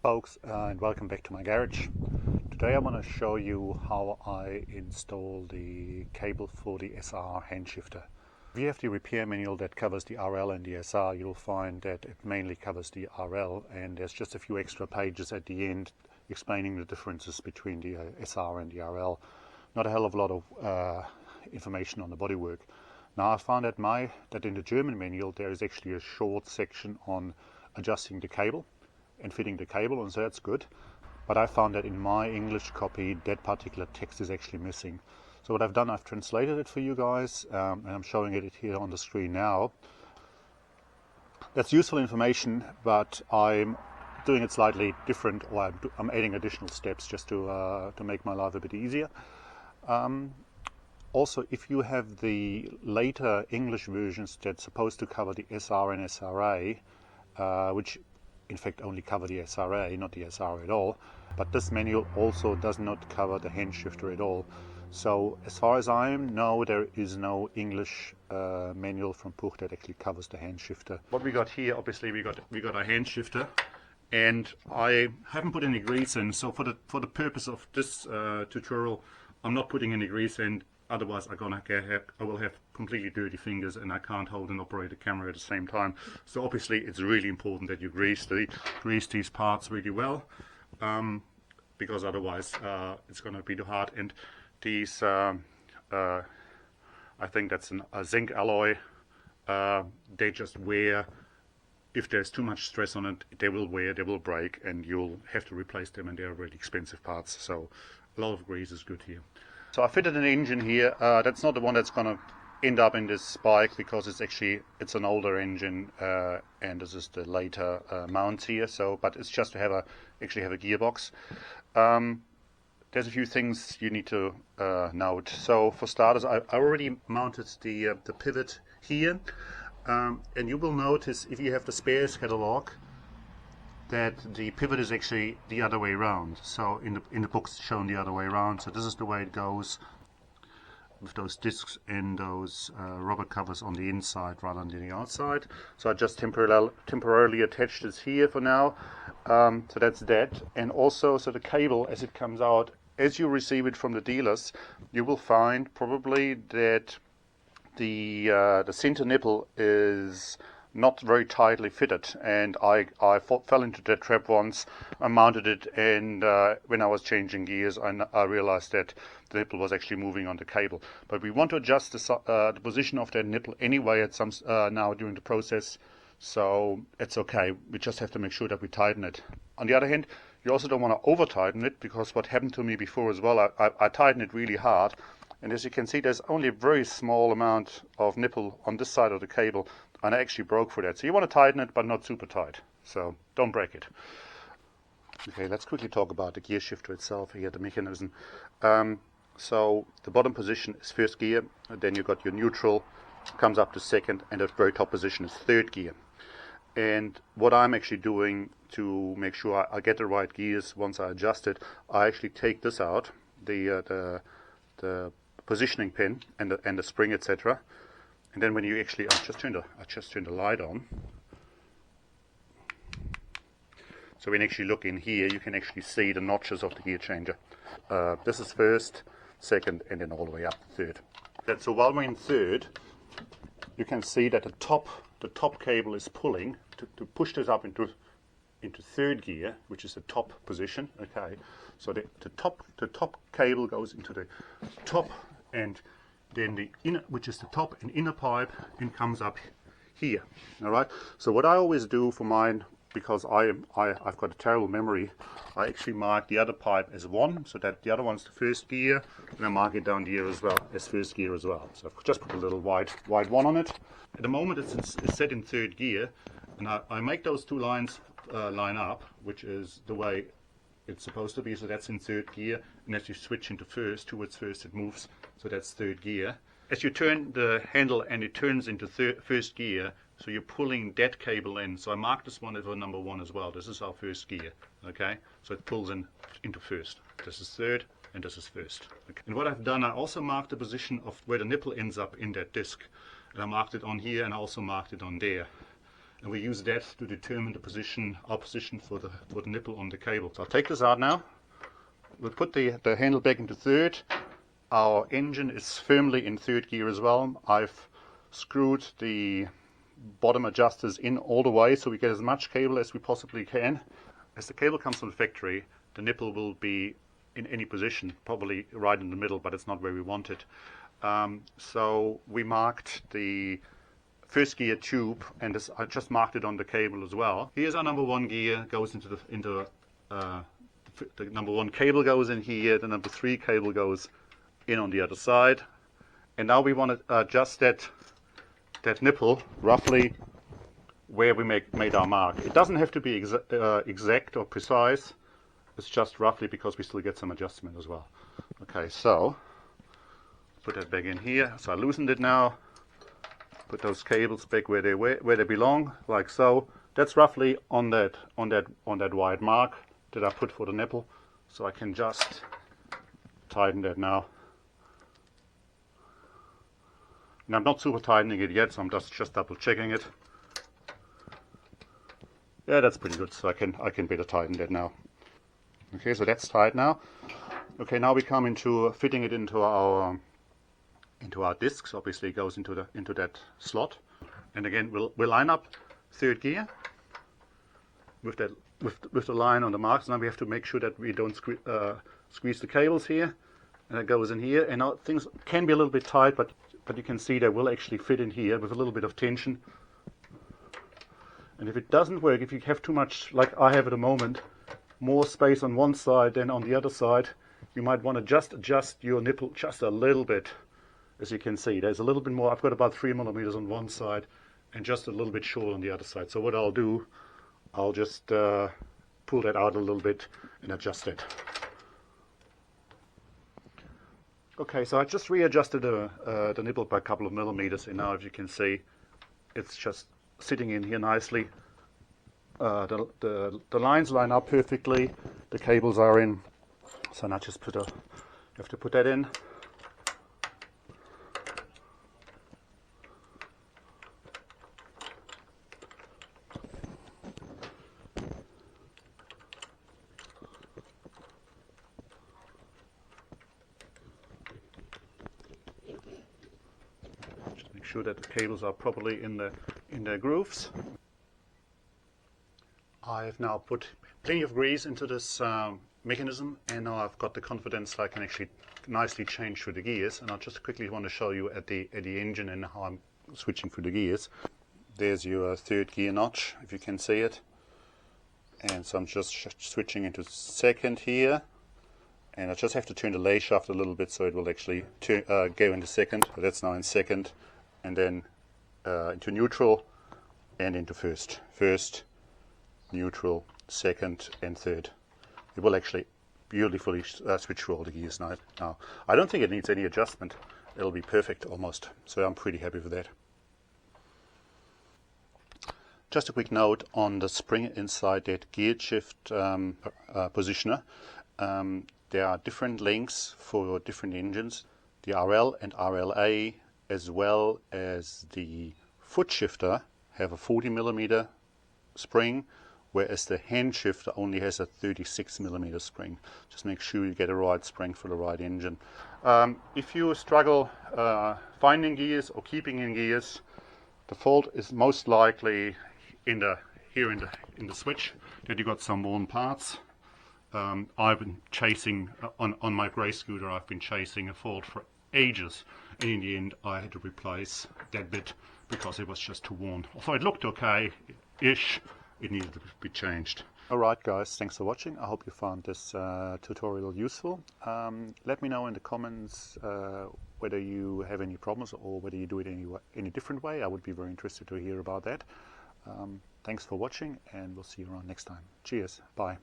Folks, and welcome back to my garage. Today I want to show you how I install the cable for the SR hand shifter. If you have the repair manual that covers the RL and the SR, you'll find that it mainly covers the RL, and there's just a few extra pages at the end explaining the differences between the SR and the RL. Not a hell of a lot of information on the bodywork. Now I found that in the German manual there is actually a short section on adjusting the cable and fitting the cable, and so that's good. But I found that in my English copy that particular text is actually missing. So what I've done, I've translated it for you guys, and I'm showing it here on the screen now. That's useful information, but I'm doing it slightly different, or I'm adding additional steps just to make my life a bit easier. Also, if you have the later English versions that's supposed to cover the SR and SRA, which in fact only cover the SRA, not the SR at all, but this manual also does not cover the hand shifter at all. So as far as I know, there is no English manual from Puch that actually covers the hand shifter. What we got here, obviously we got a hand shifter, and I haven't put any grease in, so for the purpose of this tutorial I'm not putting any grease in. Otherwise I will have completely dirty fingers and I can't hold and operate a camera at the same time. So obviously it's really important that you grease these parts really well, because otherwise it's going to be too hard. And these, I think that's a zinc alloy, they just wear. If there's too much stress on it, they will wear, they will break, and you'll have to replace them, and they're really expensive parts. So a lot of grease is good here. So I fitted an engine here. That's not the one that's going to end up in this bike, because it's an older engine, and this is the later mounts here. So, but it's just to actually have a gearbox. There's a few things you need to note. So for starters, I already mounted the pivot here, and you will notice if you have the spares catalog that the pivot is actually the other way around. So in the books it's shown the other way around. So this is the way it goes, with those discs and those rubber covers on the inside rather than the outside. So I just temporarily attached this here for now. So that's that. And also, so the cable as it comes out, as you receive it from the dealers, you will find probably that the center nipple is not very tightly fitted, and I fell into that trap once. I mounted it, and when I was changing gears I realized that the nipple was actually moving on the cable. But we want to adjust the position of that nipple anyway at some now during the process, so it's okay. We just have to make sure that we tighten it. On the other hand, you also don't want to over tighten it, because what happened to me before as well, I tightened it really hard, and as you can see there's only a very small amount of nipple on this side of the cable, and I actually broke for that. So you want to tighten it, but not super tight, so don't break it. Okay, let's quickly talk about the gear shifter itself here, the mechanism. So the bottom position is first gear, and then you got your neutral, comes up to second, and the very top position is third gear. And what I'm actually doing to make sure I get the right gears once I adjust it, I actually take this out, the positioning pin and the spring, etc. And then when you actually, I just turned the light on. So when you actually look in here, you can actually see the notches of the gear changer. This is first, second, and then all the way up to third. So while we're in third, you can see that the top cable is pulling to push this up into third gear, which is the top position. Okay, so the top cable goes into the top, and then the inner, which is the top and inner pipe, and comes up here. All right. So what I always do for mine, because I've got a terrible memory, I actually mark the other pipe as 1, so that the other one's the first gear, and I mark it down here as well as first gear as well. So I've just put a little white 1 on it. At the moment it's set in third gear, and I make those two lines line up, which is the way it's supposed to be. So that's in third gear, and as you switch into towards first, it moves, so that's third gear. As you turn the handle and it turns into first gear, so you're pulling that cable in. So I marked this one as a number 1 as well. This is our first gear. Okay, so it pulls into first. This is third, and this is first. Okay. And what I've done, I also marked the position of where the nipple ends up in that disc, and I marked it on here, and I also marked it on there. and we use that to determine the position, our position for the nipple on the cable. So I'll take this out now. We'll put the handle back into third. Our engine is firmly in third gear as well. I've screwed the bottom adjusters in all the way so we get as much cable as we possibly can. As the cable comes from the factory, the nipple will be in any position, probably right in the middle, but it's not where we want it. So we marked the first gear tube, and I just marked it on the cable as well. Here's our number 1 gear, goes into the number 1 cable goes in here, the number 3 cable goes in on the other side, and now we want to adjust that nipple roughly where we made our mark. It doesn't have to be exact or precise, it's just roughly because we still get some adjustment as well. Okay, so put that back in here. So I loosened it now, put those cables back where they belong, like so. That's roughly on that wide mark that I put for the nipple, so I can just tighten that now. And I'm not super tightening it yet, so I'm just double checking it. Yeah, that's pretty good, so I can better tighten that now. Okay, so that's tight now. Okay, now we come into fitting it into our discs. Obviously it goes into that slot, and again we'll line up third gear with the line on the marks. Now we have to make sure that we don't squeeze the cables here, and it goes in here. And now things can be a little bit tight, but you can see they will actually fit in here with a little bit of tension. And if it doesn't work, if you have too much, like I have at the moment, more space on one side than on the other side, you might want to just adjust your nipple just a little bit. As you can see, there's a little bit more. I've got about 3 millimeters on one side and just a little bit short on the other side. So what I'll do, I'll just pull that out a little bit and adjust it. Okay, so I just readjusted the nipple by a couple of millimeters, and now, as you can see, it's just sitting in here nicely. The lines line up perfectly. The cables are in. So now just have to put that in. Just make sure that the cables are properly in their grooves. I've now put plenty of grease into this mechanism, and now I've got the confidence that I can actually nicely change through the gears. And I just quickly want to show you at the engine and how I'm switching through the gears. There's your third gear notch, if you can see it. And so I'm just switching into second here, and I just have to turn the lay shaft a little bit so it will actually go into second. So that's now in second, and then into neutral and into first. First, neutral, second and third. It will actually beautifully switch through all the gears now. I don't think it needs any adjustment. It'll be perfect almost. So I'm pretty happy with that. Just a quick note on the spring inside that gear shift positioner. There are different lengths for different engines. The RL and RLA, as well as the foot shifter, have a 40mm spring, whereas the hand shifter only has a 36mm spring. Just make sure you get a right spring for the right engine. If you struggle finding gears or keeping in gears, the fault is most likely in the switch, that you got some worn parts. I've been chasing on my grey scooter. I've been chasing a fault for ages, and in the end I had to replace that bit because it was just too worn. Although it looked okay-ish, it needed to be changed. Alright guys, thanks for watching. I hope you found this tutorial useful. Let me know in the comments whether you have any problems or whether you do it any different way. I would be very interested to hear about that. Thanks for watching, and we'll see you around next time. Cheers, bye.